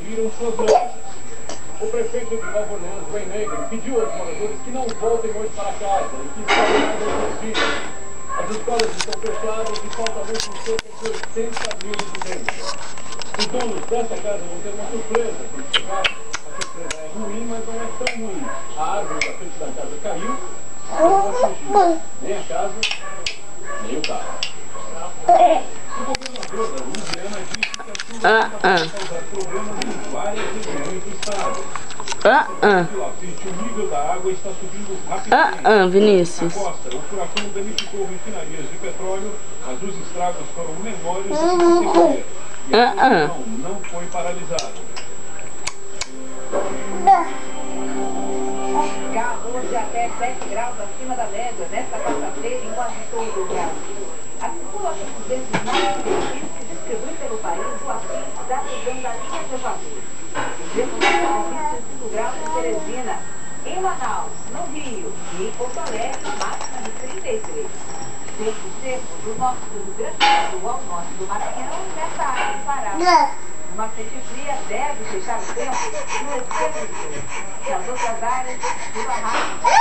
Viram suas lojas. O prefeito de Nova Orleans, Wayne Nagin, pediu aos moradores que não voltem hoje para casa e que esperem mais alguns dias. As escolas estão fechadas e falta luz por cerca de 80 mil estudantes. Os donos dessa casa vão ter uma surpresa quando chegar. A surpresa é ruim, mas não é tão ruim. A árvore da frente da casa caiu, não atingiu nem a casa, nem o carro. O governador da Louisiana disse que a chuva vai causar problemas em várias regiões do estado. O nível da água está subindo rapidamente. Vinícius. Na costa, o furacão danificou refinarias de petróleo, mas os estragos foram menores do que se temia. E a produção não foi paralisada. Hoje até 7 graus acima da média nesta quarta-feira em quase todo o Brasil. A circulação desses mais benefícios se distribui pelo país o assim da região da linha de Equador. Temos previstos 5 graus em Teresina, em Manaus, no Rio e em Porto Alegre, máxima de 33. Tempo seco do norte do Rio Grande do Sul ao norte do Maranhão nesta área do Pará. Uma frente fria deve fechar o tempo no extremo sul. Nas outras áreas, chuva rápida